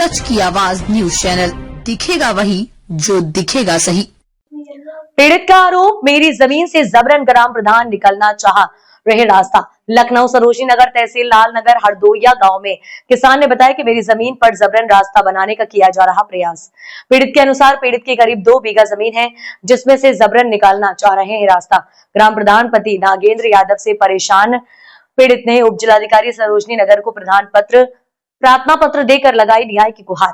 सच की आवाज news channel, दिखेगा वही जो दिखेगा सही। पीड़ित का आरोप, मेरी जमीन से जबरन ग्राम प्रधान निकलना चाह रहे रास्ता। लखनऊ सरोजनी नगर तहसील लाल नगर हरदोइया गांव में किसान ने बताया कि मेरी जमीन पर जबरन रास्ता बनाने का किया जा रहा प्रयास। पीड़ित के अनुसार पीड़ित की करीब 2 बीघा जमीन है जिसमें से जबरन निकालना चाह रहे हैं रास्ता। ग्राम प्रधान पति नागेंद्र यादव से परेशान पीड़ित ने उप जिलाधिकारी सरोजनी नगर को प्रार्थना पत्र देकर लगाई न्याय की गुहार।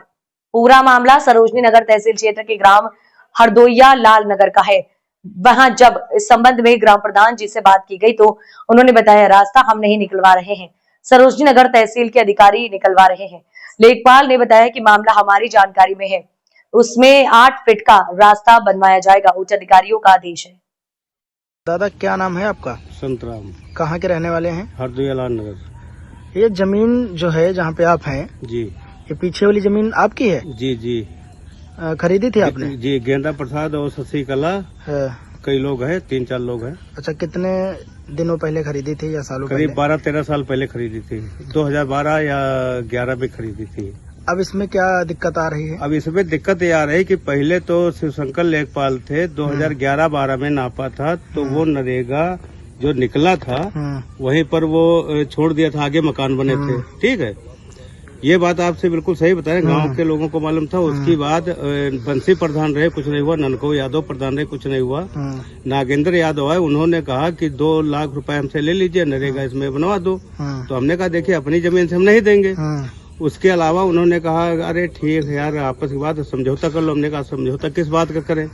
पूरा मामला सरोजनी नगर तहसील क्षेत्र के ग्राम हरदोइया लाल नगर का है। वहां जब इस संबंध में ग्राम प्रधान जी से बात की गई तो उन्होंने बताया रास्ता हम नहीं निकलवा रहे हैं, सरोजनी नगर तहसील के अधिकारी निकलवा रहे हैं। लेखपाल ने बताया कि मामला हमारी जानकारी में है, उसमें 8 फीट का रास्ता बनवाया जाएगा, उच्च अधिकारियों का आदेश है। दादा क्या नाम है आपका? संतराम। कहाँ के रहने वाले हैं? हरदोइया लाल नगर। ये जमीन जो है जहाँ पे आप हैं, जी, ये पीछे वाली जमीन आपकी है? जी जी। खरीदी थी आपने? जी, गेंदा प्रसाद और शशि कला, कई लोग हैं, 3-4 लोग हैं। अच्छा, कितने दिनों पहले खरीदी थी या सालों पहले? करीब 12-13 साल पहले खरीदी थी, 2012 या 11 में खरीदी थी। अब इसमें क्या दिक्कत आ रही है? अब इसमें दिक्कत ये आ रही है कि पहले तो शिवशंकर लेखपाल थे, 2011-12 में नापा था तो वो नरेगा जो निकला था वहीं पर वो छोड़ दिया था, आगे मकान बने थे। ठीक है, ये बात आपसे बिल्कुल सही बताएं, गांव के लोगों को मालूम था। उसके बाद बंसी प्रधान रहे, कुछ नहीं हुआ। ननको यादव प्रधान रहे, कुछ नहीं हुआ। नागेंद्र यादव आए, उन्होंने कहा कि 2 लाख रुपए हमसे ले लीजिए, नरेगा इसमें बनवा दो। तो हमने कहा देखिए अपनी जमीन से हम नहीं देंगे। उसके अलावा उन्होंने कहा अरे ठीक है यार, आपस की बात समझौता कर लो। हमने कहा समझौता किस बात का करें?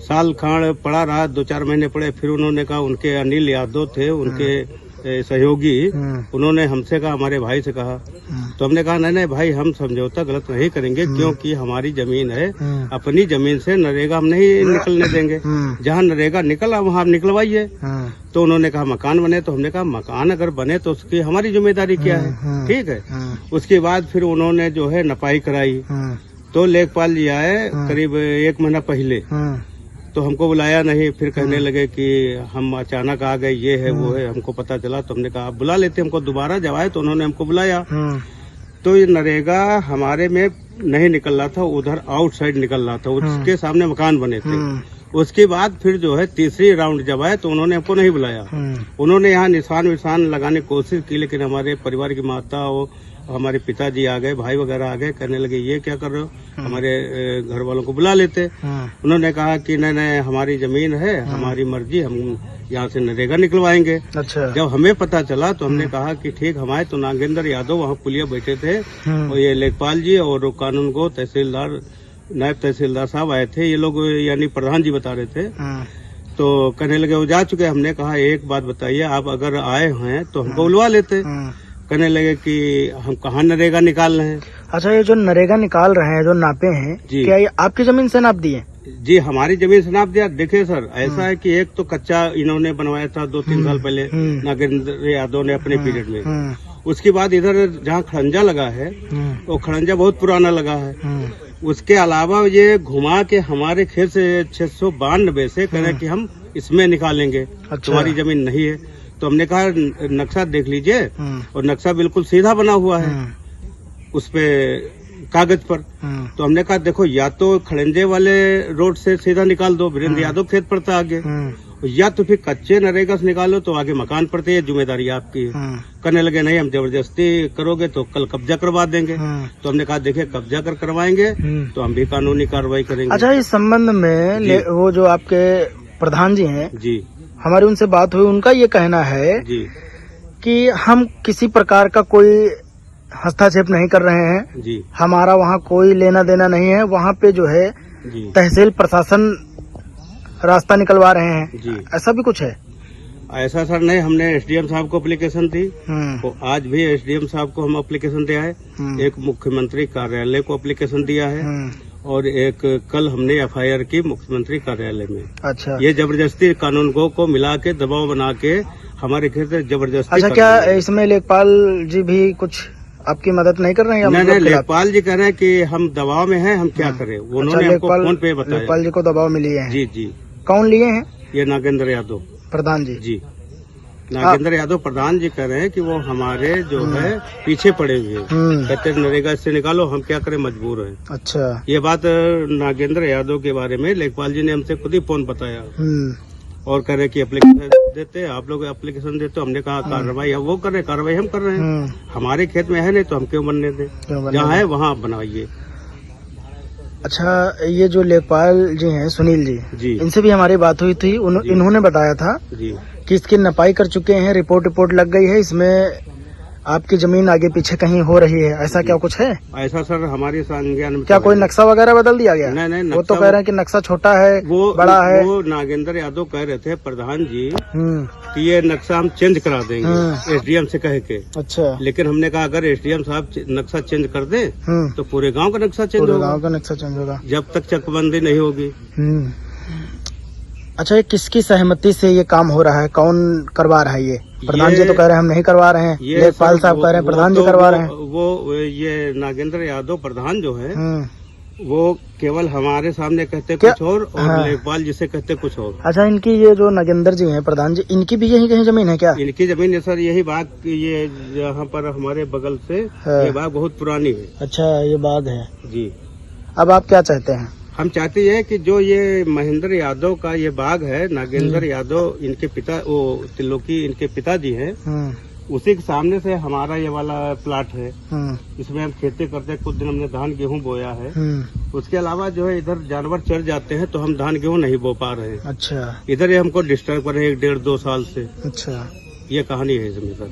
साल खाड़ पड़ा रहा, 2-4 महीने पड़े। फिर उन्होंने कहा, उनके अनिल यादव थे उनके सहयोगी, उन्होंने हमसे कहा, हमारे भाई से कहा। तो हमने कहा नहीं भाई, हम समझौता गलत नहीं करेंगे क्योंकि हमारी जमीन है, अपनी जमीन से नरेगा हम नहीं निकलने देंगे। जहाँ नरेगा निकला वहाँ आप निकलवाइए। तो उन्होंने कहा मकान बने, तो हमने कहा मकान अगर बने तो उसकी हमारी जिम्मेदारी क्या है? ठीक है। उसके बाद फिर उन्होंने जो है नपाई कराई। तो लेखपाल जी आए करीब 1 महीना पहले, तो हमको बुलाया नहीं। फिर कहने लगे कि हम अचानक आ गए, ये है वो है, हमको पता चला। तो हमने कहा आप बुला लेते हमको दोबारा। जब आए तो उन्होंने हमको बुलाया। तो ये नरेगा हमारे में नहीं निकल रहा था, उधर आउटसाइड निकल रहा था, उसके सामने मकान बने थे। उसके बाद फिर जो है तीसरी राउंड जब आए तो उन्होंने हमको नहीं बुलाया। उन्होंने यहाँ निशान विशान लगाने की कोशिश की, लेकिन हमारे परिवार की माता और हमारे पिताजी आ गए, भाई वगैरह आ गए, कहने लगे ये क्या कर रहे हो, हमारे घर वालों को बुला लेते। उन्होंने कहा कि नहीं हमारी जमीन है, हमारी मर्जी, हम यहाँ से नरेगा निकलवाएंगे। अच्छा। जब हमें पता चला तो हमने कहा कि ठीक, हम आए तो नागेंद्र यादव वहाँ पुलिया बैठे थे और ये लेखपाल जी और कानून को तहसीलदार, नायब तहसीलदार साहब आए थे। ये लोग यानी प्रधान जी बता रहे थे। तो कहने लगे वो जा चुके। हमने कहा एक बात बताइए, आप अगर आए हैं तो हमको बुलवा लेते। कहने लगे कि हम कहाँ नरेगा निकाल रहे हैं। अच्छा, ये जो नरेगा निकाल रहे हैं, जो नापे हैं, क्या ये आपकी जमीन से नाप दिए? जी, हमारी जमीन से नाप दिया। देखिए सर, ऐसा है कि एक तो कच्चा इन्होंने बनवाया था 2-3 साल पहले नागेंद्र यादव ने अपने पीरियड में। उसके बाद इधर जहाँ खड़ंजा लगा है वो खड़ंजा बहुत पुराना लगा है। उसके अलावा ये घुमा के हमारे खेत से 692 से कह रहे कि हम इसमें निकालेंगे। तुम्हारी जमीन नहीं है। तो हमने कहा नक्शा देख लीजिए, और नक्शा बिल्कुल सीधा बना हुआ है उस पे कागज पर। तो हमने कहा देखो, या तो खड़ंजे वाले रोड से सीधा निकाल दो, वीरेंद्र यादव खेत पड़ता आगे, या तो फिर कच्चे नरेगा से निकालो तो आगे मकान पड़ते है, जिम्मेदारी आपकी है। करने लगे नहीं, हम जबरदस्ती करोगे तो कल कब्जा करवा देंगे। तो हमने कहा देखिए, कब्जा करवाएंगे तो हम भी कानूनी कार्रवाई करेंगे। अच्छा, इस संबंध में वो जो आपके प्रधान जी हैं जी, हमारी उनसे बात हुई, उनका ये कहना है जी कि हम किसी प्रकार का कोई हस्तक्षेप नहीं कर रहे हैं जी, हमारा वहाँ कोई लेना देना नहीं है। वहाँ पे जो है तहसील प्रशासन रास्ता निकलवा रहे हैं जी। ऐसा भी कुछ है? ऐसा सर नहीं, हमने एसडीएम साहब को एप्लीकेशन दी, तो आज भी एसडीएम साहब को हम एप्लीकेशन दिया है। एक मुख्यमंत्री कार्यालय को एप्लीकेशन दिया है और एक कल हमने एफआईआर की मुख्यमंत्री कार्यालय में। अच्छा, ये जबरदस्ती कानून को मिला के दबाव बना के हमारे खेत जबरदस्ती। अच्छा, क्या इसमें लेखपाल जी भी कुछ आपकी मदद नहीं कर रहे हैं? नहीं, लेखपाल जी कह रहे हैं कि हम दबाव में हैं, हम क्या करें। उन्होंने हमको फोन पे बताया। लेखपाल जी को दबाव में लिए हैं? जी जी। कौन लिए हैं? ये नागेंद्र यादव प्रधान जी। जी। नागेंद्र यादव प्रधान जी कह रहे हैं कि वो हमारे जो है पीछे पड़े हुए हैं। कहते हैं नरेगा से निकालो, हम क्या करें, मजबूर हैं। अच्छा। ये बात नागेंद्र यादव के बारे में लेखपाल जी ने हमसे खुद ही फोन बताया और कह रहे कि एप्लीकेशन देते हैं, आप लोग एप्लीकेशन देते हो। हमने कहा कार्रवाई है वो कर रहे, कार्रवाई हम कर रहे हैं। हमारे खेत में है नहीं तो हम क्यों बनने दें, जहाँ है वहाँ आप बनाइए। अच्छा, ये जो लेखपाल जी हैं सुनील जी, इनसे भी हमारी बात हुई थी। इन्होंने बताया था कि इसकी नपाई कर चुके हैं, रिपोर्ट लग गई है, इसमें आपकी जमीन आगे पीछे कहीं हो रही है, ऐसा क्या कुछ है? ऐसा सर हमारे संज्ञान में क्या कोई नक्शा वगैरह बदल दिया गया? नहीं, वो तो कह रहे हैं कि नक्शा छोटा है, बड़ा है। वो नागेंद्र यादव कह रहे थे प्रधान जी कि ये नक्शा हम चेंज करा देंगे एसडीएम से कह के। अच्छा। लेकिन हमने कहा अगर एसडीएम साहब नक्शा चेंज कर दे तो पूरे गांव का नक्शा चेंज होगा। गांव का नक्शा चेंज होगा जब तक चकबंदी नहीं होगी। अच्छा, ये किसकी सहमति से ये काम हो रहा है? कौन करवा रहा है ये? प्रधान जी तो कह रहे हैं हम नहीं करवा रहे हैं, लेखपाल साहब कह रहे हैं प्रधान जी करवा रहे हैं। वो ये नागेंद्र यादव प्रधान जो है वो केवल हमारे सामने कहते कुछ और लेखपाल जिसे कहते कुछ और। अच्छा, इनकी ये जो नागेंद्र जी हैं प्रधान जी, इनकी भी यही कहीं जमीन है क्या? इनकी जमीन है सर, यही बाग ये यहाँ पर हमारे बगल से ये बाग बहुत पुरानी है। अच्छा, ये बाग है जी। अब आप क्या चाहते हैं? हम चाहते हैं कि जो ये महेंद्र यादव का ये बाग है, नागेंद्र यादव इनके पिता, वो त्रिलोकी इनके पिताजी हैं, उसी के सामने से हमारा ये वाला प्लाट है। इसमें हम खेती करते हैं। कुछ दिन हमने धान गेहूं बोया है। उसके अलावा जो है इधर जानवर चढ़ जाते हैं तो हम धान गेहूं नहीं बो पा रहे हैं। अच्छा। इधर ये हमको डिस्टर्ब कर रहे हैं 1.5-2 साल से। अच्छा, ये कहानी है इसमें सर।